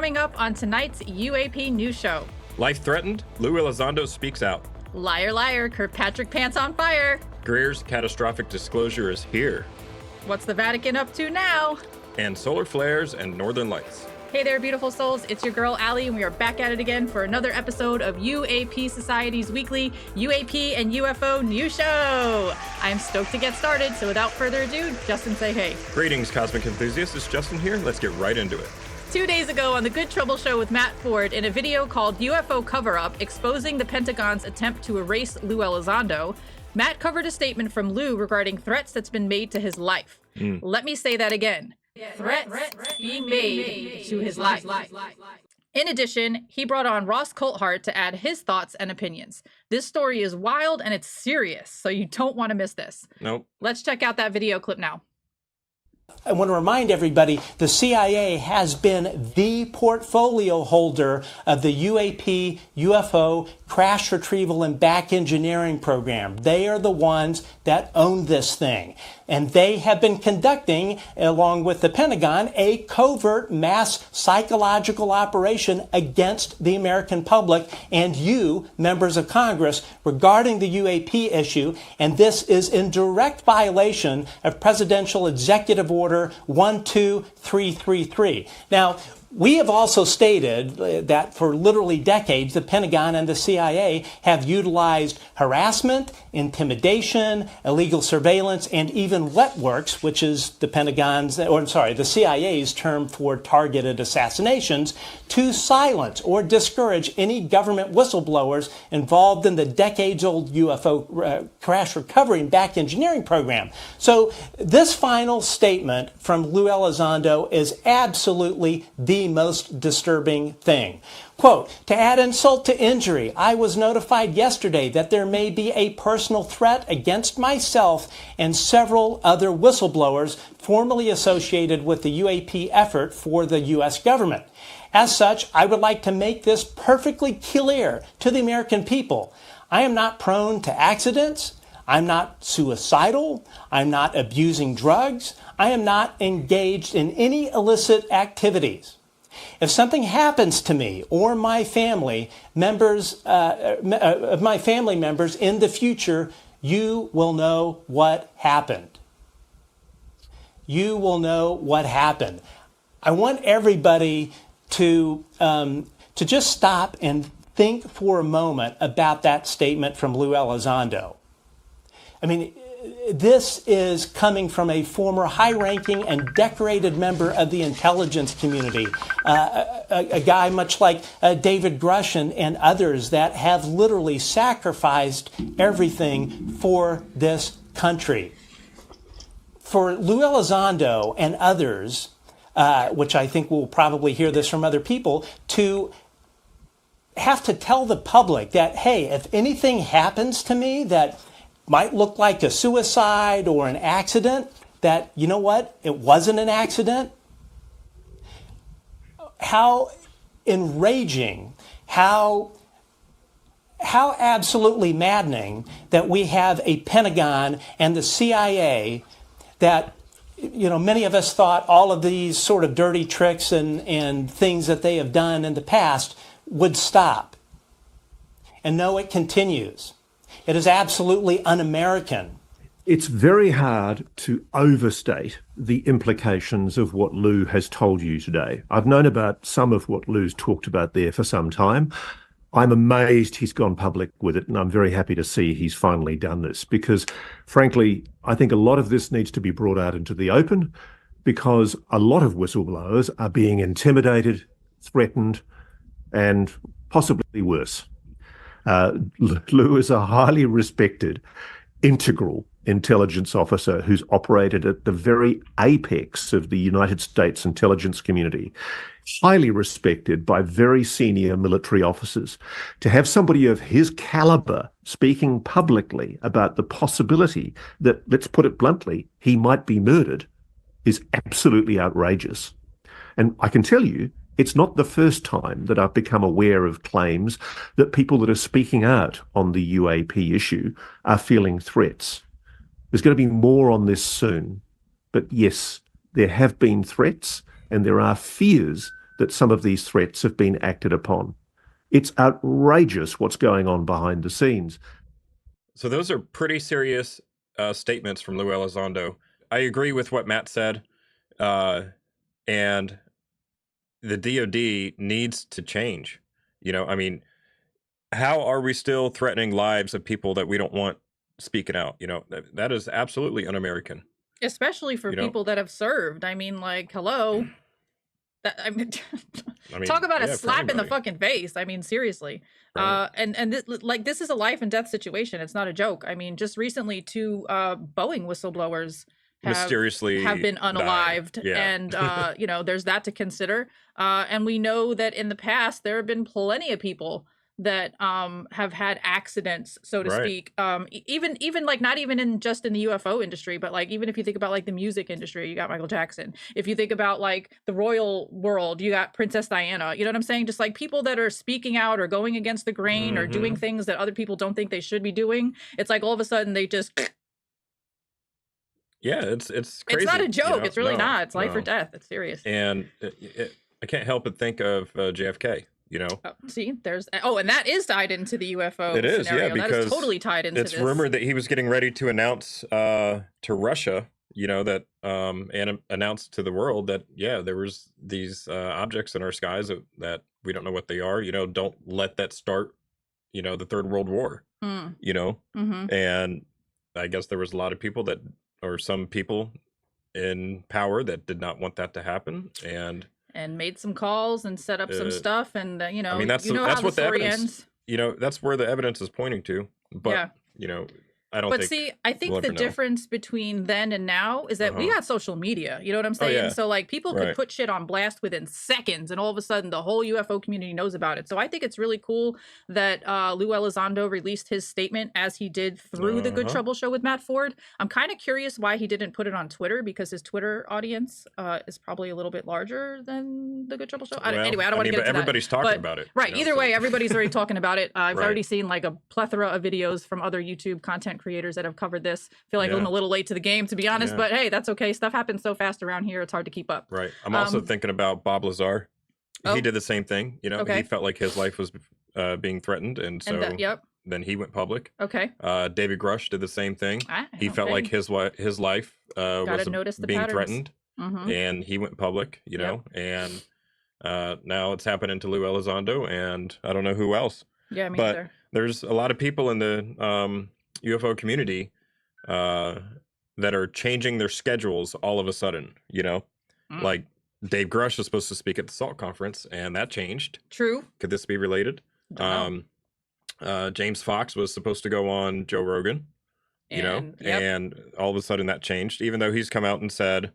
Coming up on tonight's UAP News Show. Life threatened? Lue Elizondo speaks out. Liar, liar, Kirkpatrickpants on fire. Greers' catastrophic disclosure is here. What's the Vatican up to now? And solar flares and northern lights. Hey there, beautiful souls. It's your girl, Allie, and we are back at it again for another episode of UAP Society's weekly UAP and UFO News Show. I'm stoked to get started, so without further ado, Justin, say hey. Greetings, cosmic enthusiasts. It's Justin here. Let's get right into it. 2 days ago on the Good Trouble Show with Matt Ford, in a video called UFO Cover-Up, exposing the Pentagon's attempt to erase Lue Elizondo, Matt covered a statement from Lue regarding threats that's been made to his life. Let me say that again. Threats being made to his life. In addition, he brought on Ross Coulthart to add his thoughts and opinions. This story is wild and it's serious, so you don't want to miss this. Nope. Let's check out that video clip now. I want to remind everybody, the CIA has been the portfolio holder of the UAP, UFO, crash retrieval and back engineering program. They are the ones that own this thing. And they have been conducting, along with the Pentagon, a covert mass psychological operation against the American public and you, members of Congress, regarding the UAP issue. And this is in direct violation of Presidential Executive Order 12333. Now, we have also stated that for literally decades, the Pentagon and the CIA have utilized harassment, intimidation, illegal surveillance, and even wet works, which is the CIA's term for targeted assassinations, to silence or discourage any government whistleblowers involved in the decades-old UFO crash recovery and back engineering program. So this final statement from Lue Elizondo is absolutely the most disturbing thing. Quote, to add insult to injury, I was notified yesterday that there may be a personal threat against myself and several other whistleblowers formerly associated with the UAP effort for the U.S. government. As such, I would like to make this perfectly clear to the American people. I am not prone to accidents. I'm not suicidal. I'm not abusing drugs. I am not engaged in any illicit activities. If something happens to me or my family members, in the future, you will know what happened. You will know what happened. I want everybody to just stop and think for a moment about that statement from Lue Elizondo. I mean, this is coming from a former high-ranking and decorated member of the intelligence community, a guy much like David Grush and others that have literally sacrificed everything for this country. For Lue Elizondo and others, which I think we'll probably hear this from other people, to have to tell the public that, hey, if anything happens to me that might look like a suicide or an accident, that, you know what, it wasn't an accident. How enraging, how absolutely maddening that we have a Pentagon and the CIA that, you know, many of us thought all of these sort of dirty tricks and things that they have done in the past would stop. And no, it continues. It is absolutely un-American. It's very hard to overstate the implications of what Lue has told you today. I've known about some of what Lue's talked about there for some time. I'm amazed he's gone public with it, and I'm very happy to see he's finally done this because, frankly, I think a lot of this needs to be brought out into the open because a lot of whistleblowers are being intimidated, threatened, and possibly worse. Lue is a highly respected, integral intelligence officer who's operated at the very apex of the United States intelligence community, highly respected by very senior military officers. To have somebody of his caliber speaking publicly about the possibility that, let's put it bluntly, he might be murdered is absolutely outrageous. And I can tell you, it's not the first time that I've become aware of claims that people that are speaking out on the UAP issue are feeling threats. There's going to be more on this soon. But yes, there have been threats and there are fears that some of these threats have been acted upon. It's outrageous what's going on behind the scenes. So those are pretty serious statements from Lue Elizondo. I agree with what Matt said, and the DoD needs to change. I mean, how are we still threatening lives of people that we don't want speaking out? That is absolutely un-American. Especially for people that have served. I mean, like, hello. I mean, talk about a slap in the fucking face. I mean, seriously. Right. And this is a life and death situation. It's not a joke. I mean, just recently, 2 Boeing whistleblowers mysteriously have been unalived. Yeah. And, there's that to consider. And we know that in the past, there have been plenty of people that have had accidents, so to speak. Even like not even just in the UFO industry, but like even if you think about like the music industry, you got Michael Jackson. If you think about like the royal world, you got Princess Diana. You know what I'm saying? Just like people that are speaking out or going against the grain or doing things that other people don't think they should be doing. It's like all of a sudden they just yeah, it's crazy. It's not a joke. It's really not. It's life or death. It's serious. And I can't help but think of JFK. See, there's and that is tied into the UFO it is, scenario. Yeah, because that is totally tied into it's rumored that he was getting ready to announce to Russia, that and announced to the world that there was these objects in our skies that we don't know what they are. Don't let that start. The Third World War. And I guess there was a lot of people or some people in power that did not want that to happen, and made some calls and set up some stuff, and I mean that's what the evidence ends. That's where the evidence is pointing to, but I don't think I think the difference between then and now is that we got social media. You know what I'm saying? Oh, yeah. So like people could put shit on blast within seconds, and all of a sudden the whole UFO community knows about it. So I think it's really cool that Lue Elizondo released his statement as he did through the Good Trouble Show with Matt Ford. I'm kind of curious why he didn't put it on Twitter, because his Twitter audience is probably a little bit larger than the Good Trouble Show. Anyway, I don't want to get into everybody's that. talking about it. Right. Either way, everybody's already talking about it. I've already seen like a plethora of videos from other YouTube content creators that have covered this. Feel like I'm a little late to the game, to be honest, but hey, that's okay. Stuff happens so fast around here, it's hard to keep up. Right. I'm also thinking about Bob Lazar. He did the same thing. He felt like his life was being threatened, and so then he went public. Okay. David Grush did the same thing. He felt like his life was being threatened, and he went public. And now it's happening to Lue Elizondo, and I don't know who else. Yeah, me but either. There's a lot of people in the UFO community that are changing their schedules all of a sudden, like Dave Grush was supposed to speak at the SALT conference, and that changed. True. Could this be related? James Fox was supposed to go on Joe Rogan, and all of a sudden that changed, even though he's come out and said,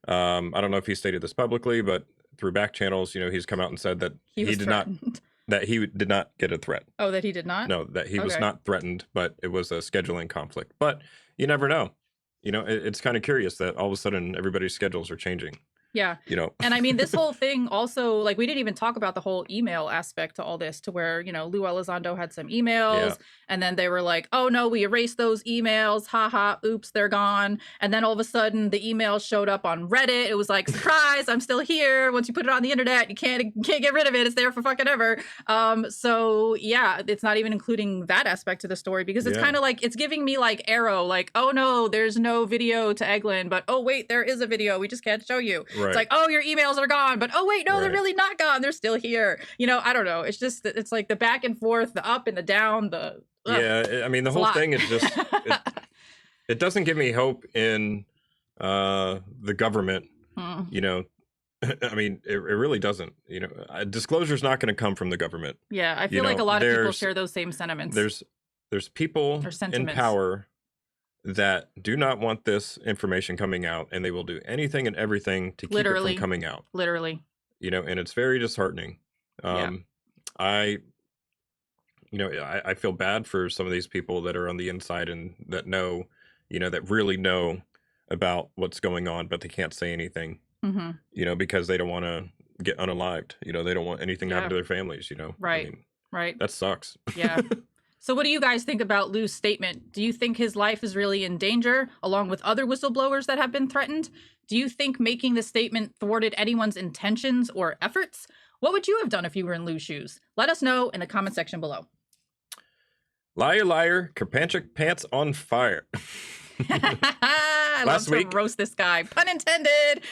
I don't know if he stated this publicly, but through back channels, he's come out and said that he did not get a threat. Oh, that he did not? No, that he was not threatened, but it was a scheduling conflict. But you never know. It's kind of curious that all of a sudden everybody's schedules are changing. Yeah. And I mean, this whole thing also, like, we didn't even talk about the whole email aspect to all this, to where, Lue Elizondo had some emails, and then they were like, oh no, we erased those emails. Haha, oops, they're gone. And then all of a sudden the emails showed up on Reddit. It was like, surprise, I'm still here. Once you put it on the internet, you can't get rid of it. It's there for fucking ever. So yeah, it's not even including that aspect to the story, because it's kind of like, it's giving me like Arrow, like, oh no, there's no video to Eglin, but oh wait, there is a video. We just can't show you. Right. It's like, oh, your emails are gone, but oh wait, no, they're really not gone. They're still here. I don't know. It's just, it's like the back and forth, the up and the down, I mean, the whole thing is just, it doesn't give me hope in the government, I mean, it really doesn't, disclosure's not going to come from the government. Yeah. I feel like a lot of people share those same sentiments. There's people in power that do not want this information coming out, and they will do anything and everything to keep it from coming out. Literally. And it's very disheartening. I feel bad for some of these people that are on the inside and that know, that really know about what's going on, but they can't say anything, because they don't want to get unalived. They don't want anything to happen to their families, Right. I mean, right. That sucks. Yeah. So what do you guys think about Lue's statement? Do you think his life is really in danger, along with other whistleblowers that have been threatened? Do you think making the statement thwarted anyone's intentions or efforts? What would you have done if you were in Lue's shoes? Let us know in the comment section below. Liar, liar, Kirkpatrickpants on fire. I love to roast this guy. Pun intended.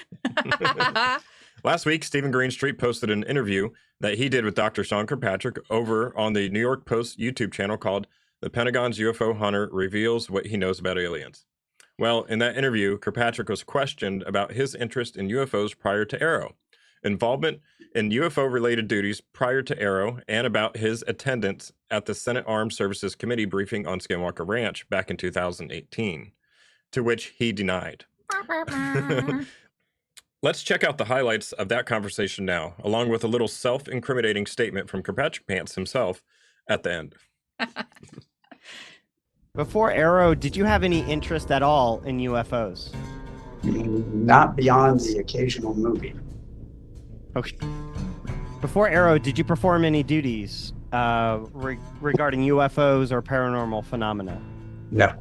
Last week, Stephen Greenstreet posted an interview that he did with Dr. Sean Kirkpatrick over on the New York Post YouTube channel called The Pentagon's UFO Hunter Reveals What He Knows About Aliens. Well, in that interview, Kirkpatrick was questioned about his interest in UFOs prior to Arrow, involvement in UFO-related duties prior to Arrow, and about his attendance at the Senate Armed Services Committee briefing on Skinwalker Ranch back in 2018, to which he denied. Let's check out the highlights of that conversation now, along with a little self-incriminating statement from Kirkpatrickpants himself at the end. Before Arrow, did you have any interest at all in UFOs? Not beyond the occasional movie. Okay. Before Arrow, did you perform any duties regarding UFOs or paranormal phenomena? No.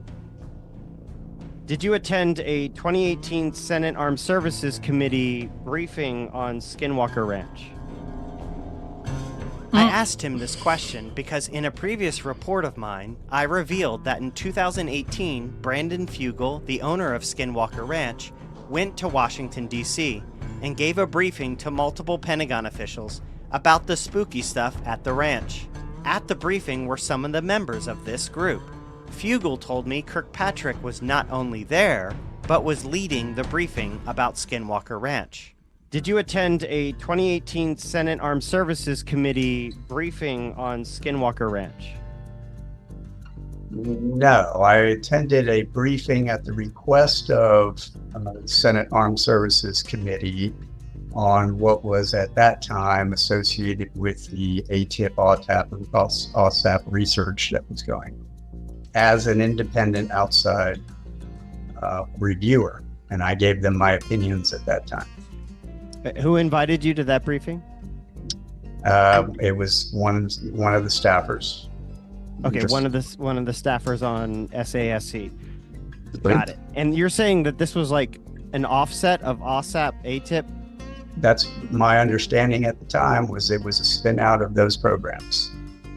Did you attend a 2018 Senate Armed Services Committee briefing on Skinwalker Ranch? I asked him this question because in a previous report of mine, I revealed that in 2018, Brandon Fugel, the owner of Skinwalker Ranch, went to Washington, D.C. and gave a briefing to multiple Pentagon officials about the spooky stuff at the ranch. At the briefing were some of the members of this group. Fugel told me Kirkpatrick was not only there, but was leading the briefing about Skinwalker Ranch. Did you attend a 2018 Senate Armed Services Committee briefing on Skinwalker Ranch? No, I attended a briefing at the request of Senate Armed Services Committee on what was at that time associated with the ATIP, OSAP research that was going as an independent outside reviewer. And I gave them my opinions at that time. Who invited you to that briefing? It was one of the staffers. Okay, one of the staffers on SASC. Got it. And you're saying that this was like an offset of OSAP ATIP? That's my understanding at the time. Was it was a spin out of those programs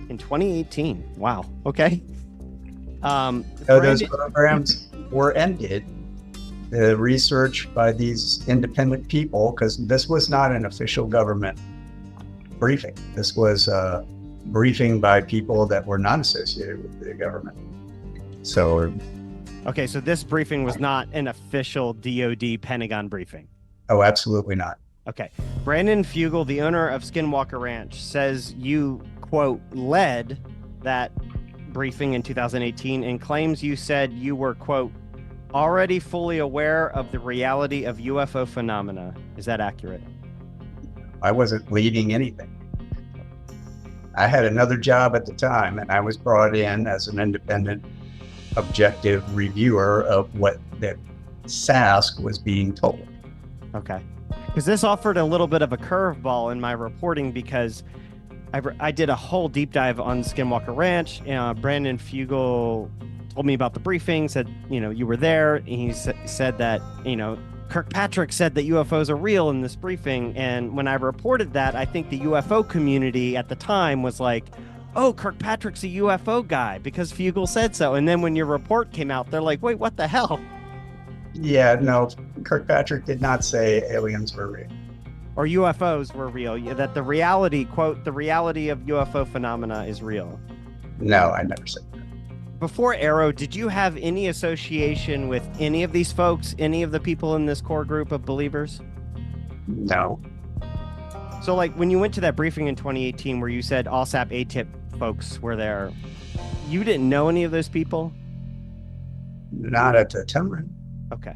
in 2018. Wow. Okay. Those programs were ended. The research by these independent people, because this was not an official government briefing. This was a briefing by people that were not associated with the government. So, okay, so this briefing was not an official DoD Pentagon briefing. Oh, absolutely not. Okay. Brandon Fugel, the owner of Skinwalker Ranch, says you, quote, led that briefing in 2018 and claims you said you were, quote, already fully aware of the reality of UFO phenomena. Is that accurate? I wasn't leading anything. I had another job at the time, and I was brought in as an independent, objective reviewer of what the SASC was being told. Okay. Because this offered a little bit of a curveball in my reporting because I did a whole deep dive on Skinwalker Ranch. Brandon Fugel told me about the briefing, said, you were there. And he said that, Kirkpatrick said that UFOs are real in this briefing. And when I reported that, I think the UFO community at the time was like, oh, Kirkpatrick's a UFO guy because Fugel said so. And then when your report came out, they're like, wait, what the hell? Yeah, no, Kirkpatrick did not say aliens were real. Or UFOs were real, that the reality, quote, the reality of UFO phenomena is real. No, I never said that. Before Arrow, did you have any association with any of these folks, any of the people in this core group of believers? No. So, like, when you went to that briefing in 2018 where you said OSAP ATIP folks were there, you didn't know any of those people? Not at the time. Okay.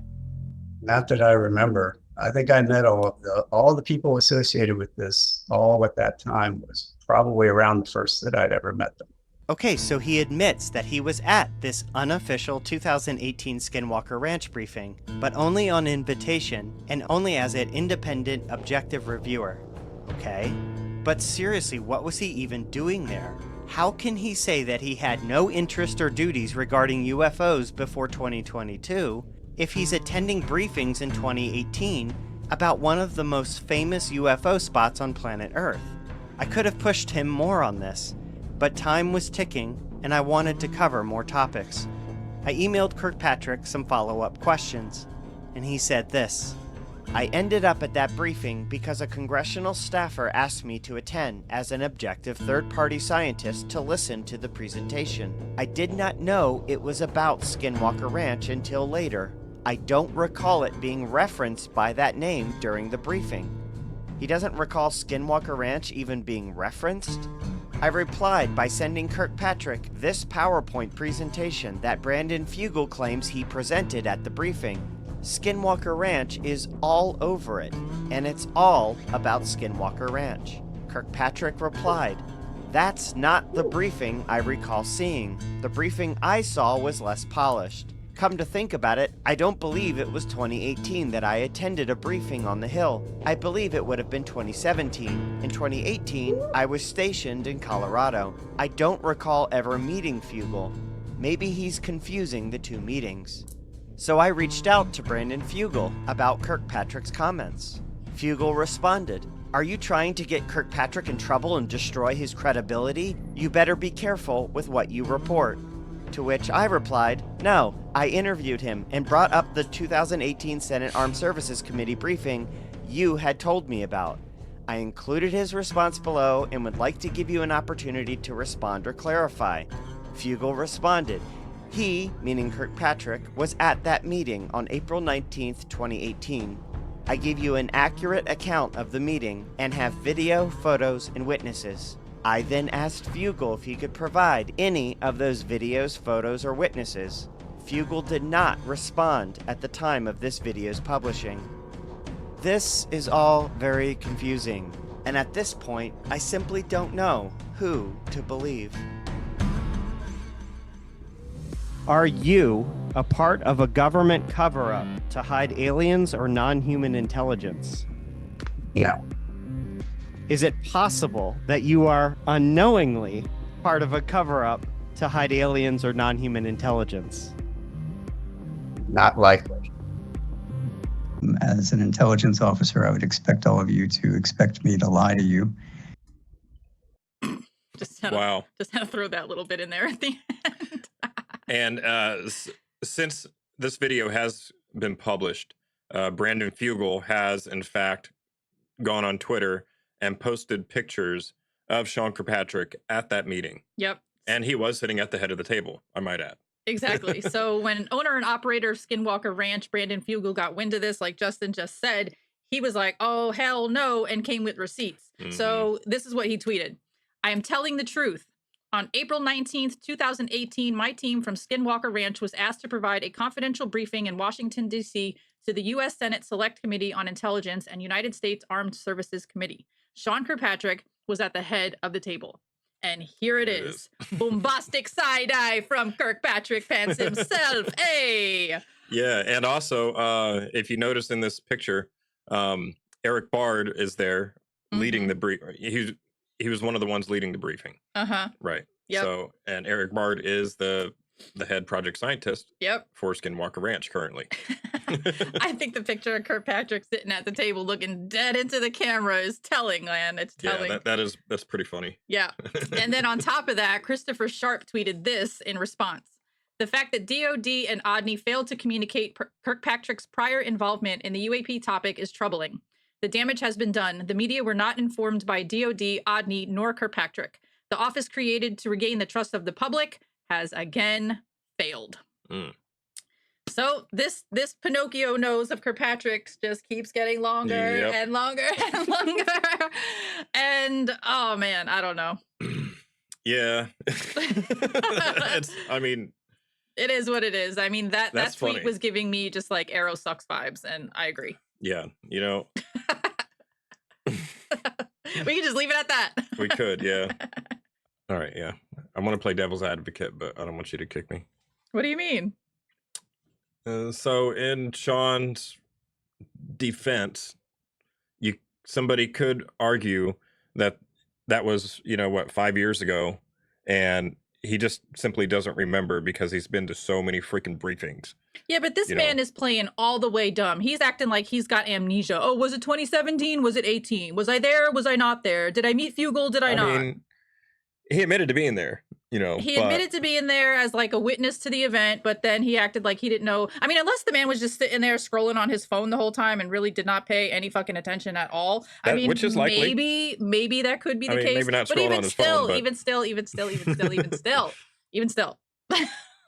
Not that I remember. I think I met all the people associated with this all at that time was probably around the first that I'd ever met them. Okay, so he admits that he was at this unofficial 2018 Skinwalker Ranch briefing, but only on invitation and only as an independent, objective reviewer. Okay? But seriously, what was he even doing there? How can he say that he had no interest or duties regarding UFOs before 2022 if he's attending briefings in 2018 about one of the most famous UFO spots on planet Earth? I could have pushed him more on this, but time was ticking and I wanted to cover more topics. I emailed Kirkpatrick some follow-up questions, and he said this: I ended up at that briefing because a congressional staffer asked me to attend as an objective third-party scientist to listen to the presentation. I did not know it was about Skinwalker Ranch until later. I don't recall it being referenced by that name during the briefing. He doesn't recall Skinwalker Ranch even being referenced? I replied by sending Kirkpatrick this PowerPoint presentation that Brandon Fugel claims he presented at the briefing. Skinwalker Ranch is all over it, and it's all about Skinwalker Ranch. Kirkpatrick replied, "That's not the briefing I recall seeing. The briefing I saw was less polished. Come to think about it, I don't believe it was 2018 that I attended a briefing on the Hill. I believe it would have been 2017. In 2018, I was stationed in Colorado. I don't recall ever meeting Fugel. Maybe he's confusing the two meetings." So I reached out to Brandon Fugel about Kirkpatrick's comments. Fugel responded, "Are you trying to get Kirkpatrick in trouble and destroy his credibility? You better be careful with what you report." To which I replied, "No, I interviewed him and brought up the 2018 Senate Armed Services Committee briefing you had told me about. I included his response below and would like to give you an opportunity to respond or clarify." Fugel responded, he, meaning Kirkpatrick, was at that meeting on April 19th, 2018. I gave you an accurate account of the meeting and have video, photos, and witnesses. I then asked Fugel if he could provide any of those videos, photos, or witnesses. Fugel did not respond at the time of this video's publishing. This is all very confusing, and at this point, I simply don't know who to believe. Are you a part of a government cover-up to hide aliens or non-human intelligence? Yeah. Is it possible that you are unknowingly part of a cover-up to hide aliens or non-human intelligence? Not likely. As an intelligence officer, I would expect all of you to expect me to lie to you. Just had to throw that little bit in there at the end. And since this video has been published, Brandon Fugel has, in fact, gone on Twitter and posted pictures of Sean Kirkpatrick at that meeting. Yep. And he was sitting at the head of the table, I might add. Exactly. So when owner and operator of Skinwalker Ranch, Brandon Fugel, got wind of this, like Justin just said, he was like, "Oh, hell no," and came with receipts. Mm-hmm. So this is what he tweeted. "I am telling the truth. On April 19th, 2018, my team from Skinwalker Ranch was asked to provide a confidential briefing in Washington, D.C. to the U.S. Senate Select Committee on Intelligence and United States Armed Services Committee. Sean Kirkpatrick was at the head of the table." And here it is. Bombastic side-eye from Kirkpatrickpants himself. Hey! Yeah, and also, if you notice in this picture, Eric Bard is there leading the brief. He was one of the ones leading the briefing. Uh-huh. Right. Yep. So, and Eric Bard is the head project scientist for Skinwalker Ranch currently. I think the picture of Kirkpatrick sitting at the table looking dead into the camera is telling, man. It's telling. Yeah, that's pretty funny. Yeah. And then on top of that, Christopher Sharp tweeted this in response. "The fact that DOD and ODNI failed to communicate Kirkpatrick's prior involvement in the UAP topic is troubling. The damage has been done. The media were not informed by DOD, ODNI, nor Kirkpatrick. The office created to regain the trust of the public has again failed." So this Pinocchio nose of Kirkpatrick's just keeps getting longer and longer and longer. And oh man, I don't know. Yeah. I mean, it is what it is. I mean, that tweet funny. was giving me just like Arrow sucks vibes, and I agree. Yeah, you know. We can just leave it at that. We could, yeah. All right, yeah. I want to play devil's advocate, but I don't want you to kick me. What do you mean? So in Sean's defense, somebody could argue that was, 5 years ago, and he just simply doesn't remember because he's been to so many freaking briefings. Yeah, but this man is playing all the way dumb. He's acting like he's got amnesia. Oh, was it 2017? Was it 18? Was I there? Was I not there? Did I meet Fugel? Did I not? I mean, he admitted to being there, He admitted to being there as like a witness to the event, but then he acted like he didn't know. I mean, unless the man was just sitting there scrolling on his phone the whole time and really did not pay any fucking attention at all. I mean, which is likely. Maybe that could be the case. Maybe not but scrolling even on his still, phone, even still.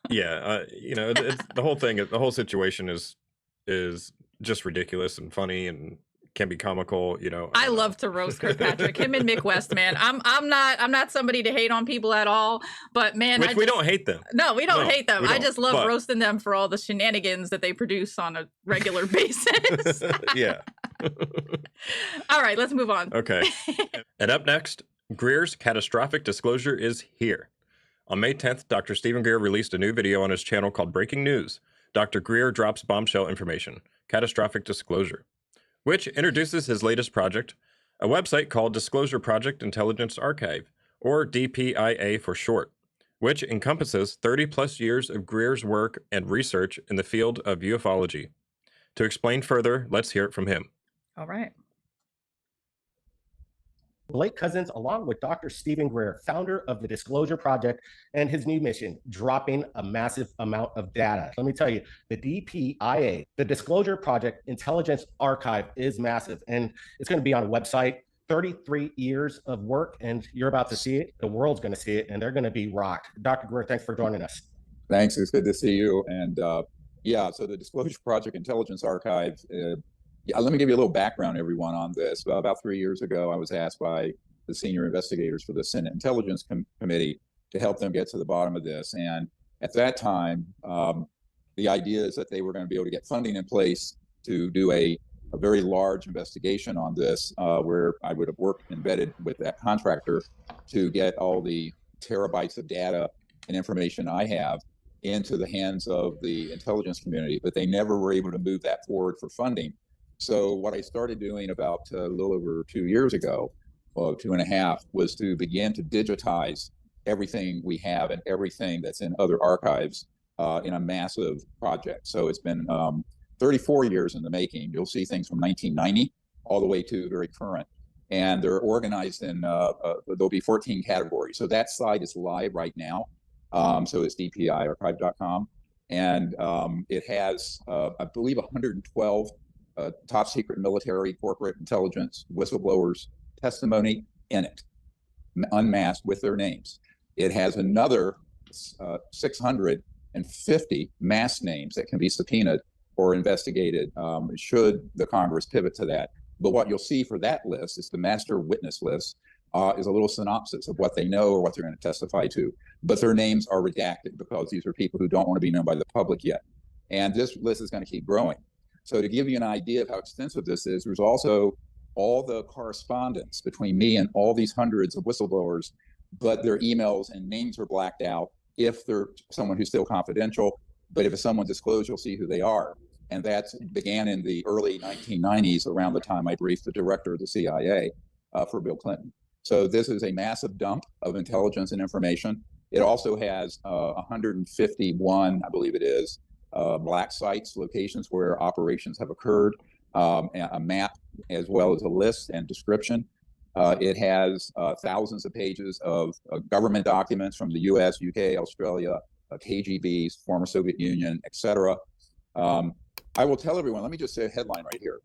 Yeah, the whole situation is just ridiculous and funny and can be comical. I love to roast Kirkpatrick. Him and Mick West, man. I'm not somebody to hate on people at all, but man, we don't hate them. No, we don't hate them. I just love but roasting them for all the shenanigans that they produce on a regular basis. Yeah. All right, let's move on. Okay. And up next, Greer's catastrophic disclosure is here. On May 10th, Dr. Stephen Greer released a new video on his channel called Breaking News. Dr. Greer drops bombshell information, catastrophic disclosure, which introduces his latest project, a website called Disclosure Project Intelligence Archive, or DPIA for short, which encompasses 30-plus years of Greer's work and research in the field of ufology. To explain further, let's hear it from him. All right. Blake Cousins, along with Dr. Stephen Greer, founder of the Disclosure Project, and his new mission, dropping a massive amount of data. Let me tell you, the DPIA, the Disclosure Project Intelligence Archive, is massive, and it's going to be on a website. 33 years of work, and you're about to see it. The world's going to see it, and they're going to be rocked. Dr. Greer, thanks for joining us. Thanks. It's good to see you. And so the Disclosure Project Intelligence Archive. Let me give you a little background, everyone, on this. About 3 years ago, I was asked by the senior investigators for the Senate Intelligence Committee to help them get to the bottom of this. And at that time, the idea is that they were going to be able to get funding in place to do a very large investigation on this, where I would have worked embedded with that contractor to get all the terabytes of data and information I have into the hands of the intelligence community, but they never were able to move that forward for funding. So what I started doing about a little over 2 years ago, 2.5, was to begin to digitize everything we have and everything that's in other archives in a massive project. So it's been 34 years in the making. You'll see things from 1990 all the way to very current. And they're organized in, there'll be 14 categories. So that site is live right now. So it's dpiarchive.com. And it has, I believe, 112 top secret military, corporate intelligence, whistleblowers testimony in it, unmasked with their names. It has another 650 mass names that can be subpoenaed or investigated should the Congress pivot to that. But what you'll see for that list is the master witness list is a little synopsis of what they know or what they're going to testify to. But their names are redacted because these are people who don't want to be known by the public yet. And this list is going to keep growing. So to give you an idea of how extensive this is, there's also all the correspondence between me and all these hundreds of whistleblowers, but their emails and names are blacked out if they're someone who's still confidential. But if it's someone disclosed, you'll see who they are. And that began in the early 1990s, around the time I briefed the director of the CIA for Bill Clinton. So this is a massive dump of intelligence and information. It also has 151, I believe it is, black sites, locations where operations have occurred, a map, as well as a list and description. It has thousands of pages of government documents from the US, UK, Australia, KGBs, former Soviet Union, etc. I will tell everyone, let me just say a headline right here.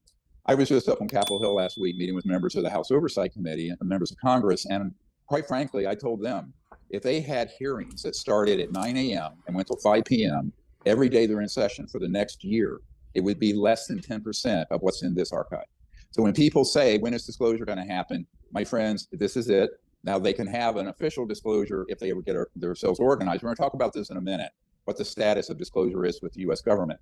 I was just up on Capitol Hill last week meeting with members of the House Oversight Committee and members of Congress, and quite frankly, I told them, if they had hearings that started at 9 a.m. and went till 5 p.m., every day they're in session for the next year, it would be less than 10% of what's in this archive. So when people say, when is disclosure going to happen? My friends, this is it. Now they can have an official disclosure if they ever get themselves organized. We're going to talk about this in a minute, what the status of disclosure is with the US government.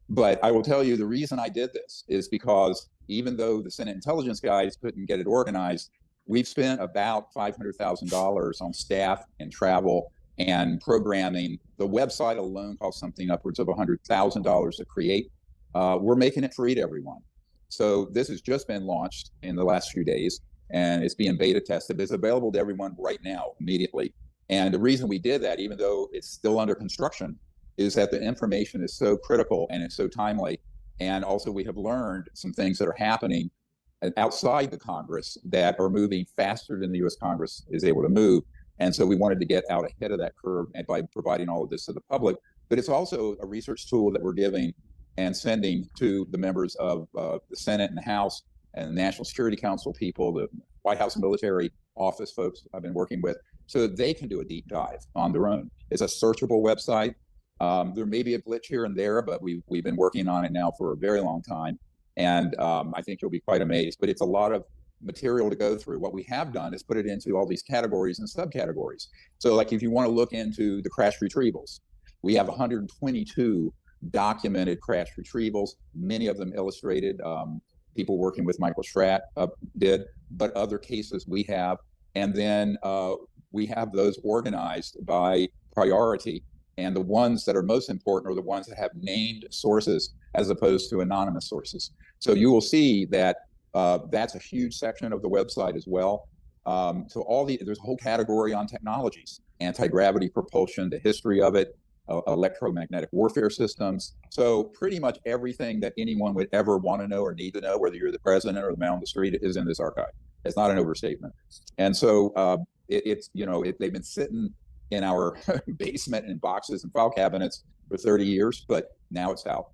But I will tell you the reason I did this is because even though the Senate intelligence guys couldn't get it organized, we've spent about $500,000 on staff and travel and programming. The website alone costs something upwards of $100,000 to create. We're making it free to everyone. So this has just been launched in the last few days, and it's being beta tested. It's available to everyone right now, immediately. And the reason we did that, even though it's still under construction, is that the information is so critical and it's so timely. And also we have learned some things that are happening outside the Congress that are moving faster than the U.S. Congress is able to move. And so we wanted to get out ahead of that curve and by providing all of this to the public. But it's also a research tool that we're giving and sending to the members of the Senate and the House and the National Security Council people, the White House Military Office folks I've been working with, so that they can do a deep dive on their own. It's a searchable website. There may be a glitch here and there, but we've been working on it now for a very long time. And I think you'll be quite amazed, but it's a lot of material to go through. What we have done is put it into all these categories and subcategories. So like if you want to look into the crash retrievals, we have 122 documented crash retrievals, many of them illustrated. People working with Michael Stratt did, but other cases we have. And then we have those organized by priority. And the ones that are most important are the ones that have named sources as opposed to anonymous sources. So you will see that that's a huge section of the website as well. So there's a whole category on technologies, anti-gravity propulsion, the history of it, electromagnetic warfare systems. So pretty much everything that anyone would ever want to know or need to know, whether you're the president or the man on the street, is in this archive. It's not an overstatement. And so they've been sitting in our basement in boxes and file cabinets for 30 years, but now it's out.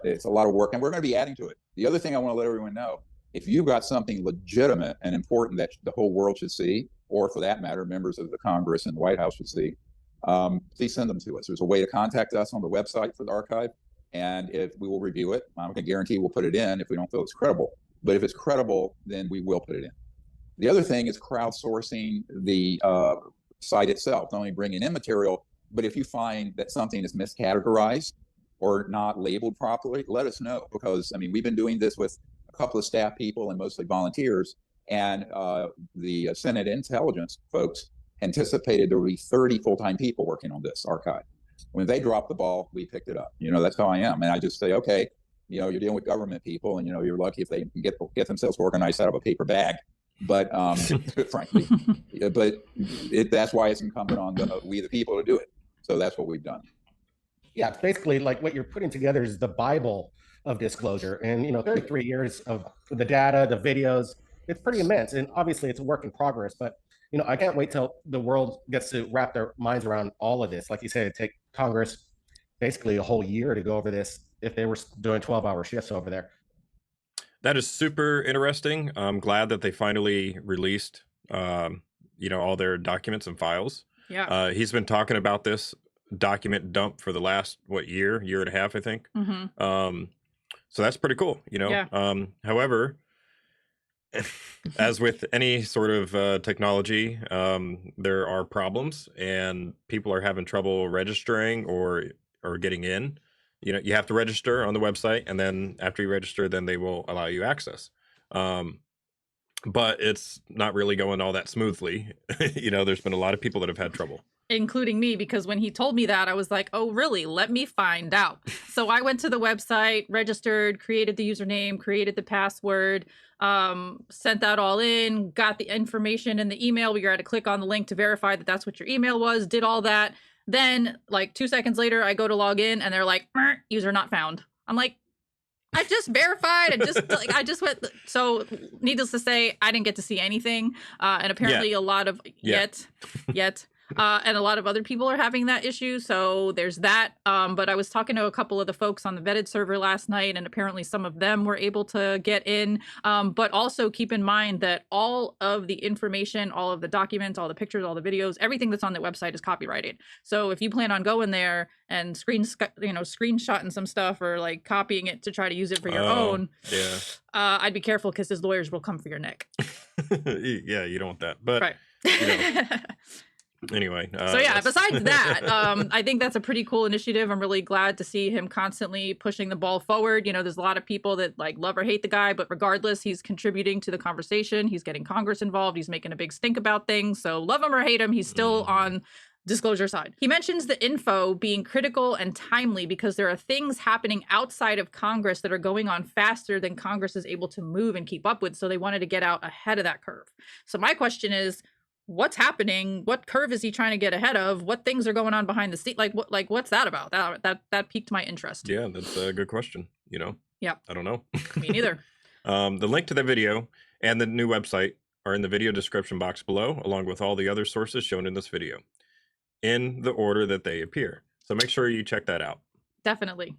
It's a lot of work, and we're going to be adding to it. The other thing I want to let everyone know, if you've got something legitimate and important that the whole world should see, or for that matter, members of the Congress and the White House should see, please send them to us. There's a way to contact us on the website for the archive, and if we will review it, I'm going to guarantee we'll put it in if we don't feel it's credible. But if it's credible, then we will put it in. The other thing is crowdsourcing the site itself, not only bringing in material, but if you find that something is miscategorized or not labeled properly, let us know, because I mean, we've been doing this with a couple of staff people and mostly volunteers, and the Senate intelligence folks anticipated there would be 30 full-time people working on this archive. When they dropped the ball, we picked it up. That's how I am. And I just say, okay, you're dealing with government people, and you're lucky if they can get themselves organized out of a paper bag. But frankly, that's why it's incumbent on we the people to do it. So that's what we've done. Yeah, basically, like what you're putting together is the Bible of disclosure, and 33 years of the data, the videos. It's pretty immense, and obviously it's a work in progress. But I can't wait till the world gets to wrap their minds around all of this. Like you said, it'd take Congress basically a whole year to go over this if they were doing 12-hour shifts over there. That is super interesting. I'm glad that they finally released, all their documents and files. Yeah. He's been talking about this document dump for the last, year and a half, I think. Mm-hmm. So that's pretty cool, Yeah. However, as with any sort of technology, there are problems, and people are having trouble registering or getting in. You have to register on the website, and then after you register, then they will allow you access. But it's not really going all that smoothly. There's been a lot of people that have had trouble. Including me, because when he told me that, I was like, oh, really? Let me find out. So I went to the website, registered, created the username, created the password, sent that all in, got the information in the email. We got to click on the link to verify that that's what your email was, did all that. Then, 2 seconds later, I go to log in, and they're like, user not found. I'm like, I just verified. I just went. So needless to say, I didn't get to see anything. And apparently a lot of yet. And a lot of other people are having that issue. So there's that. But I was talking to a couple of the folks on the vetted server last night, and apparently some of them were able to get in. But also keep in mind that all of the information, all of the documents, all the pictures, all the videos, everything that's on the website is copyrighted. So if you plan on going there and screenshotting some stuff or copying it to try to use it for your own, I'd be careful, because his lawyers will come for your neck. Yeah, you don't want that. But right. Anyway, besides that, I think that's a pretty cool initiative. I'm really glad to see him constantly pushing the ball forward. There's a lot of people that love or hate the guy, but regardless, he's contributing to the conversation. He's getting Congress involved. He's making a big stink about things. So love him or hate him, he's still on disclosure side. He mentions the info being critical and timely because there are things happening outside of Congress that are going on faster than Congress is able to move and keep up with. So they wanted to get out ahead of that curve. So my question is, what's happening? What curve is he trying to get ahead of? What things are going on behind the scene? What's that about? That piqued my interest. Yeah, that's a good question. Yeah. I don't know. Me neither. The link to the video and the new website are in the video description box below, along with all the other sources shown in this video, in the order that they appear. So make sure you check that out. Definitely.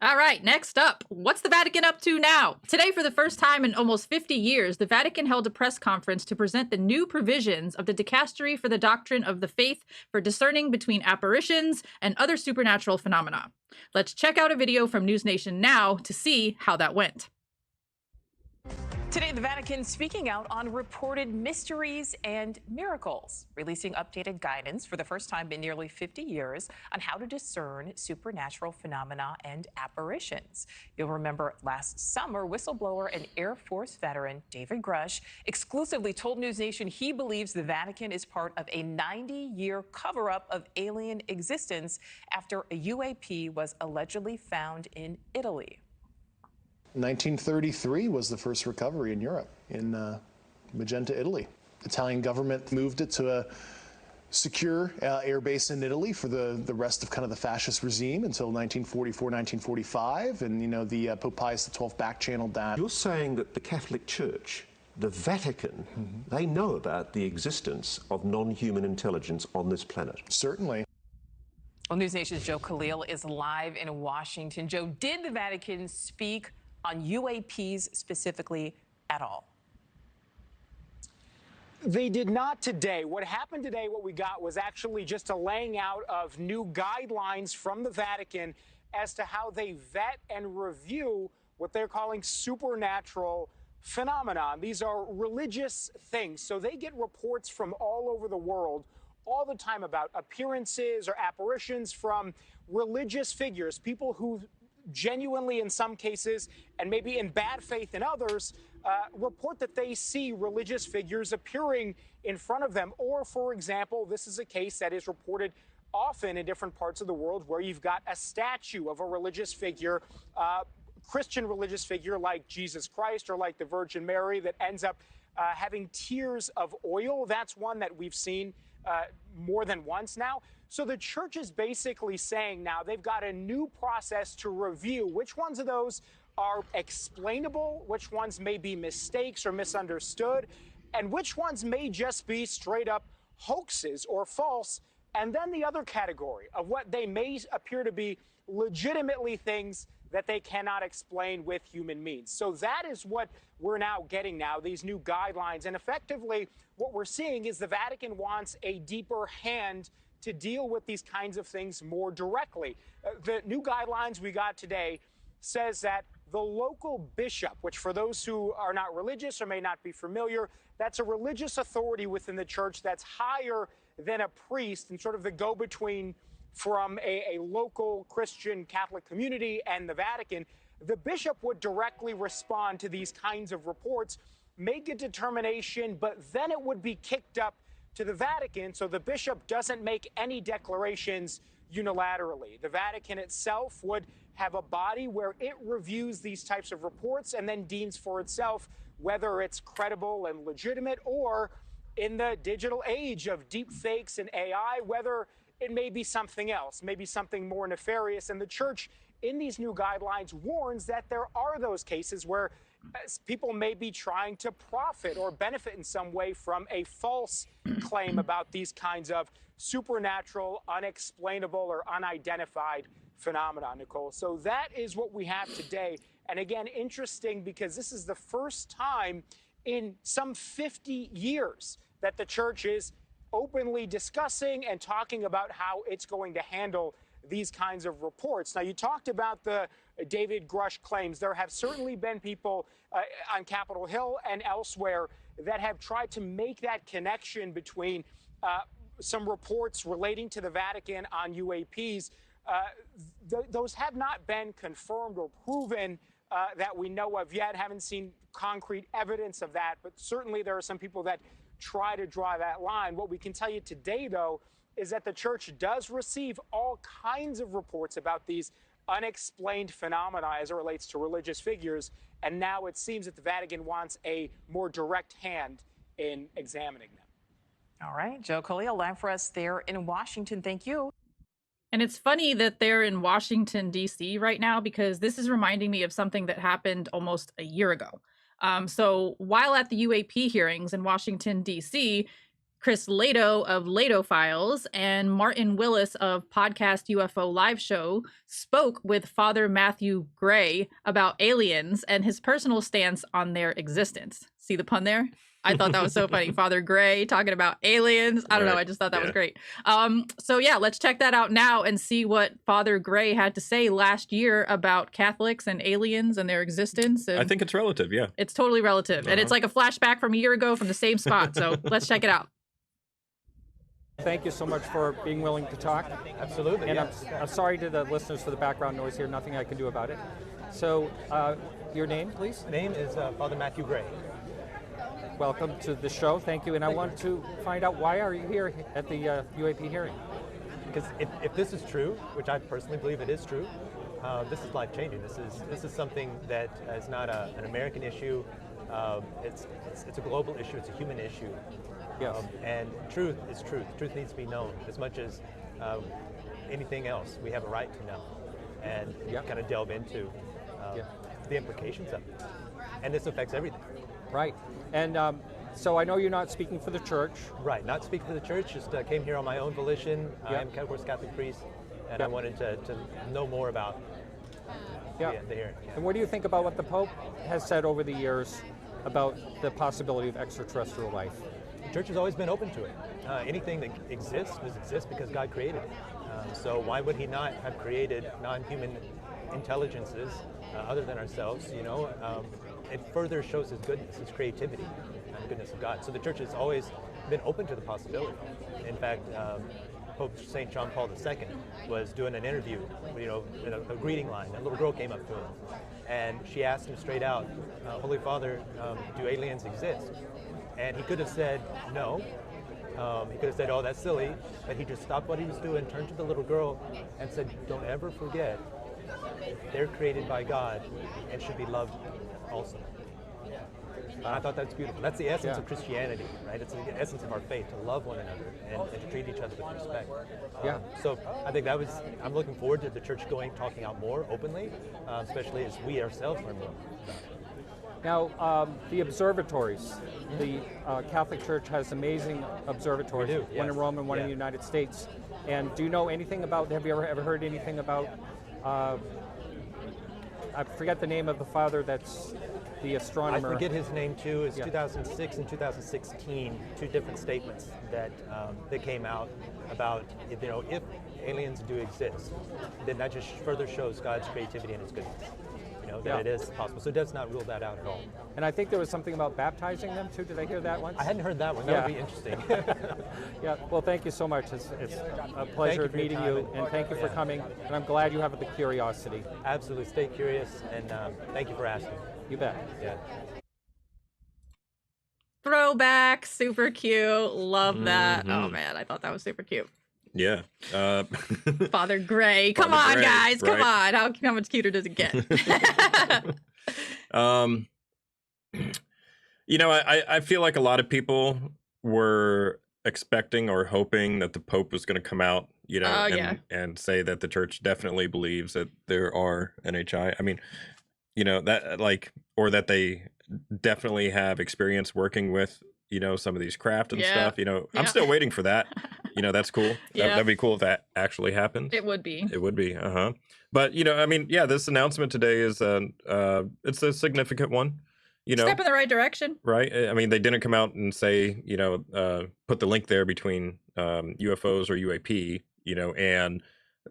All right, next up, what's the Vatican up to now? Today, for the first time in almost 50 years, the Vatican held a press conference to present the new provisions of the Dicastery for the Doctrine of the Faith for discerning between apparitions and other supernatural phenomena. Let's check out a video from News Nation Now to see how that went. Today, the Vatican speaking out on reported mysteries and miracles, releasing updated guidance for the first time in nearly 50 years on how to discern supernatural phenomena and apparitions. You'll remember last summer, whistleblower and Air Force veteran David Grush exclusively told News Nation he believes the Vatican is part of a 90-year cover-up of alien existence after a UAP was allegedly found in Italy. 1933 was the first recovery in Europe, in Magenta, Italy. The Italian government moved it to a secure air base in Italy for the rest of kind of the fascist regime until 1944, 1945, and the Pope Pius XII back-channeled that. You're saying that the Catholic Church, the Vatican, they know about the existence of non-human intelligence on this planet? Certainly. Well, News Nation's Joe Khalil is live in Washington. Joe, did the Vatican speak on UAPs specifically at all? They did not today. What happened today, what we got was actually just a laying out of new guidelines from the Vatican as to how they vet and review what they're calling supernatural phenomena. These are religious things. So they get reports from all over the world all the time about appearances or apparitions from religious figures, people who genuinely in some cases, and maybe in bad faith in others, report that they see religious figures appearing in front of them. Or, for example, this is a case that is reported often in different parts of the world where you've got a statue of a religious figure, Christian religious figure like Jesus Christ or like the Virgin Mary that ends up having tears of oil. That's one that we've seen more than once now. So the church is basically saying now they've got a new process to review which ones of those are explainable, which ones may be mistakes or misunderstood, and which ones may just be straight up hoaxes or false. And then the other category of what they may appear to be legitimately things that they cannot explain with human means. So that is what we're now getting now, these new guidelines. And effectively, what we're seeing is the Vatican wants a deeper hand to deal with these kinds of things more directly. The new guidelines we got today says that the local bishop, which for those who are not religious or may not be familiar, that's a religious authority within the church that's higher than a priest and sort of the go-between from a local Christian Catholic community and the Vatican. The bishop would directly respond to these kinds of reports, make a determination, but then it would be kicked up to the Vatican, so the bishop doesn't make any declarations unilaterally. The Vatican itself would have a body where it reviews these types of reports and then deems for itself whether it's credible and legitimate, or in the digital age of deep fakes and AI, whether it may be something else, maybe something more nefarious. And the church in these new guidelines warns that there are those cases where people may be trying to profit or benefit in some way from a false claim about these kinds of supernatural, unexplainable, or unidentified phenomena, Nicole. So that is what we have today. And again, interesting because this is the first time in some 50 years that the church is openly discussing and talking about how it's going to handle these kinds of reports. Now, you talked about the David Grush claims. There have certainly been people on Capitol Hill and elsewhere that have tried to make that connection between some reports relating to the Vatican on UAPs. Those have not been confirmed or proven that we know of yet. Haven't seen concrete evidence of that, but certainly there are some people that try to draw that line. What we can tell you today, though, is that the church does receive all kinds of reports about these unexplained phenomena as it relates to religious figures, and now it seems that the Vatican wants a more direct hand in examining them. All right, Joe Collier, live for us there in Washington. Thank you. And it's funny that they're in Washington, D.C. right now, because this is reminding me of something that happened almost a year ago. So while at the UAP hearings in Washington, D.C., Chris Lato of Lato Files and Martin Willis of Podcast UFO Live Show spoke with Father Matthew Gray about aliens and his personal stance on their existence. See the pun there? I thought that was so funny. Father Gray talking about aliens. I don't know. I just thought that was great. So yeah, let's check that out now and see what Father Gray had to say last year about Catholics and aliens and their existence. And I think it's relative. Yeah. it's totally relative. And it's like a flashback from a year ago from the same spot. So let's check it out. Thank you so much for being willing to talk. Absolutely. And I'm sorry to the listeners for the background noise here. Nothing I can do about it. So, your name, please? Name is Father Matthew Gray. Welcome to the show. Thank you. And I want to find out, why are you here at the UAP hearing? Because if this is true, which I personally believe it is true, this is life-changing. This is something that is not an American issue. It's a global issue. It's a human issue. Yes. And truth is truth. Truth needs to be known as much as anything else. We have a right to know and kind of delve into the implications of it. And this affects everything. Right. And so I know you're not speaking for the church. Right. Not speaking for the church. Just came here on my own volition. I'm, of course, Catholic priest, and I wanted to know more about the hearing. And what do you think about what the Pope has said over the years about the possibility of extraterrestrial life? The church has always been open to it. Anything that exists does exist because God created it. So why would he not have created non-human intelligences other than ourselves? You know, it further shows his goodness, his creativity, and the goodness of God. So the church has always been open to the possibility. In fact, Pope St. John Paul II was doing an interview, you know, in a greeting line. A little girl came up to him, and she asked him straight out, Holy Father, do aliens exist? And he could have said no. He could have said, oh, that's silly. But he just stopped what he was doing, turned to the little girl, and said, don't ever forget, they're created by God and should be loved also. I thought that's beautiful. That's the essence of Christianity, right? It's the essence of our faith, to love one another and to treat each other with respect. So I think I'm looking forward to the church talking out more openly, especially as we ourselves learn more about it. Now, the observatories. The Catholic Church has amazing observatories. We do, one in Rome and one in the United States. And do you know anything about, have you ever heard anything about, I forget the name of the father that's the astronomer. I forget his name too. It's 2006 and 2016, two different statements that came out about, you know, if aliens do exist, then that just further shows God's creativity and his goodness. That it is possible. So it does not rule that out at all. And I think there was something about baptizing them too. Did I hear that once? I hadn't heard that one. That would be interesting. Well, thank you so much. It's a pleasure meeting you, and thank you for coming. And I'm glad you have the curiosity. Absolutely. Stay curious, and thank you for asking. You bet. Yeah. Throwback, super cute. Love that. Oh man, I thought that was super cute. Yeah. Father Gray. Come on, Gray, guys. Come right. on. How much cuter does it get? You know, I feel like a lot of people were expecting or hoping that the Pope was going to come out, you know, and say that the church definitely believes that there are NHI. I mean, you know, that or that they definitely have experience working with, you know, some of these craft and stuff, you know. I'm still waiting for that. You know, that's cool. That'd be cool if that actually happened. It would be. It would be. But, you know, I mean, this announcement today is it's a significant one. You know, step in the right direction. Right. I mean, they didn't come out and say, you know, put the link there between UFOs or UAP, you know, and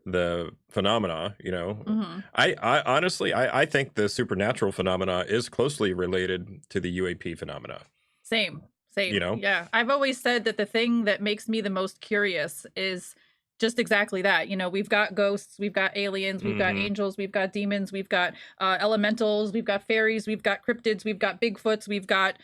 the phenomena, you know. I honestly, I think the supernatural phenomena is closely related to the UAP phenomena. Same. You know? Yeah. I've always said that the thing that makes me the most curious is just exactly that. You know, we've got ghosts, we've got aliens, we've got angels, we've got demons, we've got elementals, we've got fairies, we've got cryptids, we've got Bigfoots, we've got,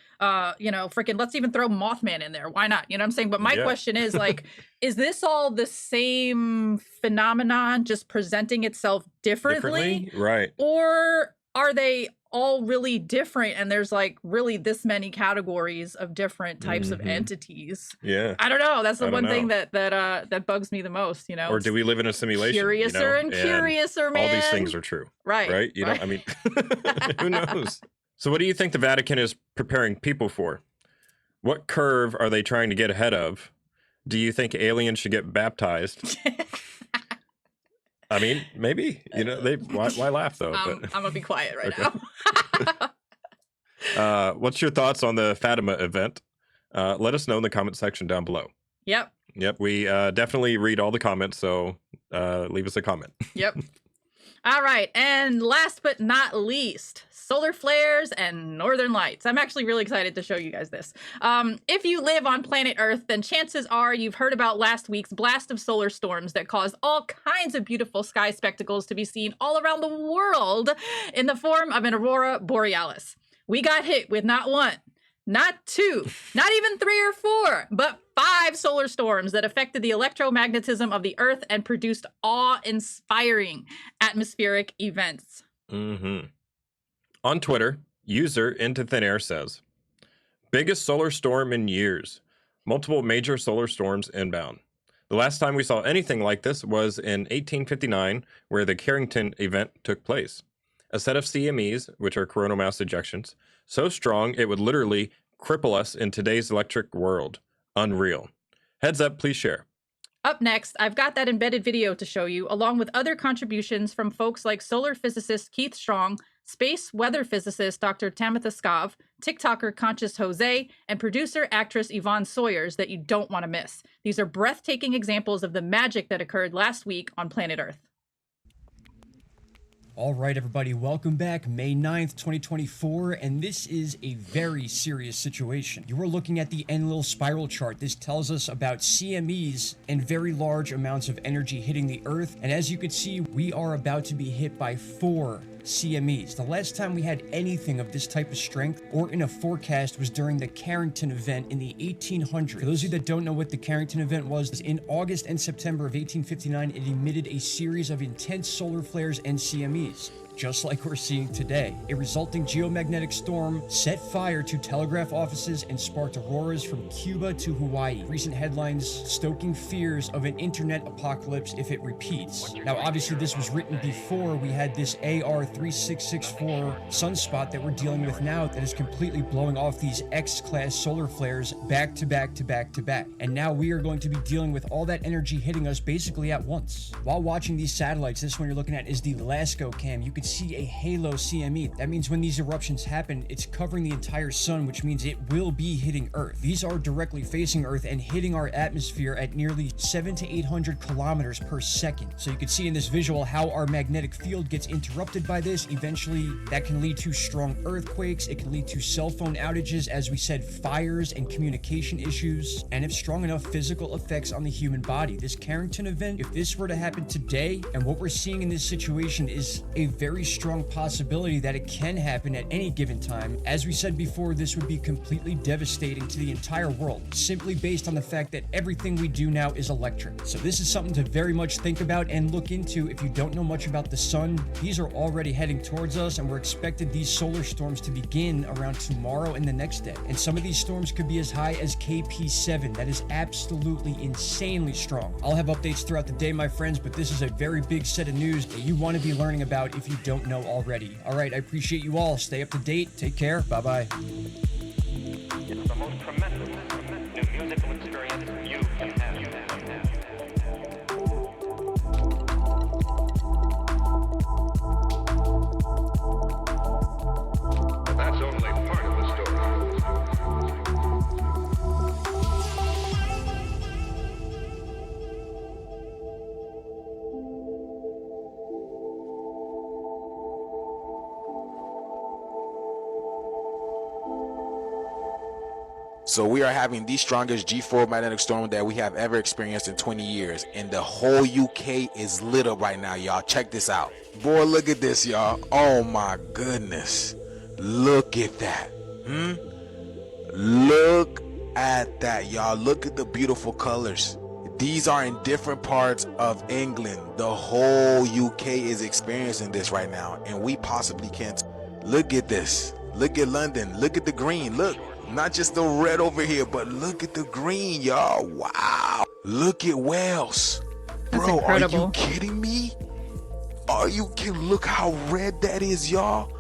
you know, freaking, let's even throw Mothman in there. Why not? You know what I'm saying? But my question is, like, is this all the same phenomenon just presenting itself differently? Right. Or are they all really different, and there's like really this many categories of different types of entities. Yeah. I don't know. That's the I one don't thing know. that bugs me the most, you know. Or do we live in a simulation? Curiouser and curiouser, man. All these things are true. Right. Right? You know, I mean, who knows? So what do you think the Vatican is preparing people for? What curve are they trying to get ahead of? Do you think aliens should get baptized? I mean, maybe. You know, why laugh though? I'm gonna be quiet right now. What's your thoughts on the Fatima event? Let us know in the comment section down below. Yep. We definitely read all the comments, so leave us a comment. Yep. All right, and last but not least, solar flares and northern lights. I'm actually really excited to show you guys this. If you live on planet Earth, then chances are you've heard about last week's blast of solar storms that caused all kinds of beautiful sky spectacles to be seen all around the world in the form of an aurora borealis. We got hit with not one, not two, not even 3 or 4, but 5 solar storms that affected the electromagnetism of the Earth and produced awe-inspiring atmospheric events. On Twitter, user Into Thin Air says, biggest solar storm in years. Multiple major solar storms inbound. The last time we saw anything like this was in 1859, where the Carrington event took place. A set of CMEs, which are coronal mass ejections, so strong it would literally cripple us in today's electric world. Unreal. Heads up, please share. Up next, I've got that embedded video to show you, along with other contributions from folks like solar physicist Keith Strong, space weather physicist Dr. Tamitha Skov, TikToker Conscious Jose, and producer actress Yvonne Sawyers that you don't want to miss. These are breathtaking examples of the magic that occurred last week on planet Earth. All right, everybody, welcome back. May 9th, 2024, and this is a very serious situation. You are looking at the Enlil spiral chart. This tells us about CMEs and very large amounts of energy hitting the Earth, and as you can see, we are about to be hit by 4 CMEs. The last time we had anything of this type of strength or in a forecast was during the Carrington event in the 1800s. For those of you that don't know what the Carrington event was, in August and September of 1859, it emitted a series of intense solar flares and CMEs. Just like we're seeing today. A resulting geomagnetic storm set fire to telegraph offices and sparked auroras from Cuba to Hawaii. Recent headlines stoking fears of an internet apocalypse if it repeats. Now, obviously, this was written before we had this AR3664 sunspot that we're dealing with now that is completely blowing off these X-class solar flares back to back to back to back. And now we are going to be dealing with all that energy hitting us basically at once. While watching these satellites, this one you're looking at is the LASCO cam. You could see a halo CME. That means when these eruptions happen, it's covering the entire sun, which means it will be hitting Earth. These are directly facing Earth and hitting our atmosphere at nearly 700 to 800 kilometers per second. So you can see in this visual how our magnetic field gets interrupted by this. Eventually, that can lead to strong earthquakes. It can lead to cell phone outages, as we said, fires and communication issues, and if strong enough, physical effects on the human body. This Carrington event, if this were to happen today, and what we're seeing in this situation is a very strong possibility that it can happen at any given time. As we said before, this would be completely devastating to the entire world, simply based on the fact that everything we do now is electric. So this is something to very much think about and look into. If you don't know much about the sun, these are already heading towards us, and we're expected these solar storms to begin around tomorrow and the next day. And some of these storms could be as high as KP7. That is absolutely insanely strong. I'll have updates throughout the day, my friends, but this is a very big set of news that you want to be learning about if you don't know already. All right, I appreciate you all. Stay up to date. Take care. Bye-bye. It's the most tremendous new musical experience you can have. But that's only part of the story. So we are having the strongest G4 magnetic storm that we have ever experienced in 20 years. And the whole UK is lit up right now, y'all. Check this out. Boy, look at this, y'all. Oh my goodness. Look at that. Look at that, y'all. Look at the beautiful colors. These are in different parts of England. The whole UK is experiencing this right now. And we possibly can't. Look at this. Look at London. Look at the green. Look, not just the red over here, but look at the green, y'all. Wow. Look at Wales. Bro, incredible. Are you kidding me? Are you kidding? Look how red that is, y'all.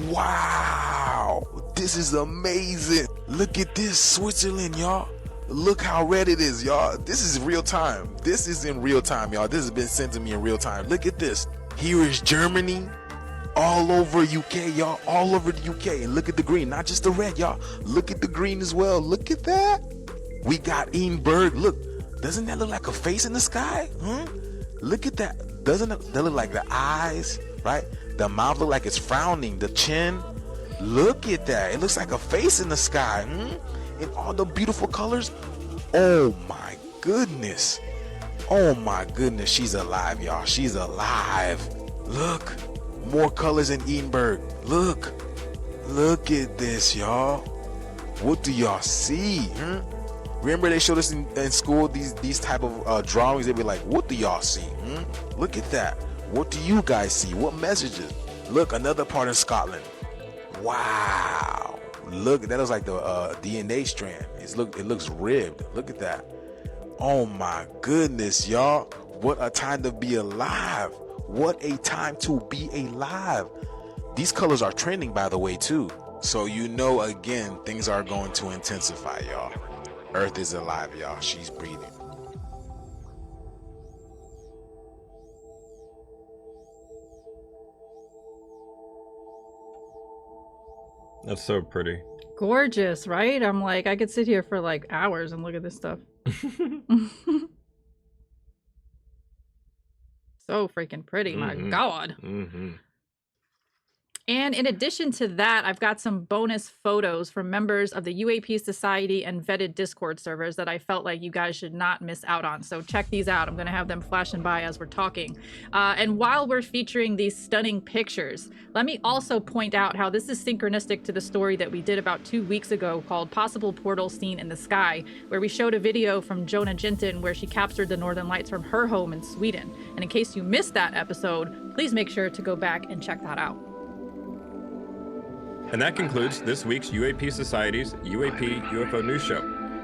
Wow. This is amazing. Look at this, Switzerland, y'all. Look how red it is, y'all. This is real time. This is in real time, y'all. This has been sent to me in real time. Look at this. Here is Germany. All over UK, y'all. All over the UK. And look at the green. Not just the red, y'all. Look at the green as well. Look at that. We got Edinburgh. Look. Doesn't that look like a face in the sky? Look at that. Doesn't that look like the eyes, right? The mouth look like it's frowning. The chin. Look at that. It looks like a face in the sky. In all the beautiful colors. Oh my goodness. Oh my goodness. She's alive, y'all. She's alive. Look. More colors in Edinburgh. Look. Look at this, y'all. What do y'all see? Remember they showed us in school these type of drawings. They'd be like, what do y'all see? Look at that. What do you guys see? What messages? Look, another part in Scotland. Wow. Look, that looks like the DNA strand. It looks ribbed. Look at that. Oh my goodness, y'all. What a time to be alive. What a time to be alive. These colors are trending, by the way, too. So you know, again, things are going to intensify, y'all. Earth is alive, y'all. She's breathing. That's so pretty. Gorgeous, right? I'm like, I could sit here for like hours and look at this stuff. So freaking pretty, my God. And in addition to that, I've got some bonus photos from members of the UAP Society and vetted Discord servers that I felt like you guys should not miss out on. So check these out. I'm going to have them flashing by as we're talking. And while we're featuring these stunning pictures, let me also point out how this is synchronistic to the story that we did about 2 weeks ago called Possible Portal Seen in the Sky, where we showed a video from Jonah Jinton where she captured the Northern Lights from her home in Sweden. And in case you missed that episode, please make sure to go back and check that out. And that concludes this week's UAP Society's UAP UFO News Show.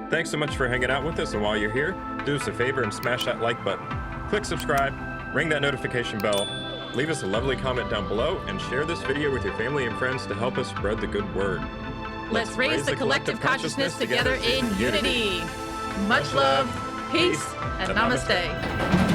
Thanks so much for hanging out with us, and while you're here, do us a favor and smash that like button. Click subscribe, ring that notification bell, leave us a lovely comment down below, and share this video with your family and friends to help us spread the good word. Let's raise the collective consciousness together in unity. Much love, peace, and namaste.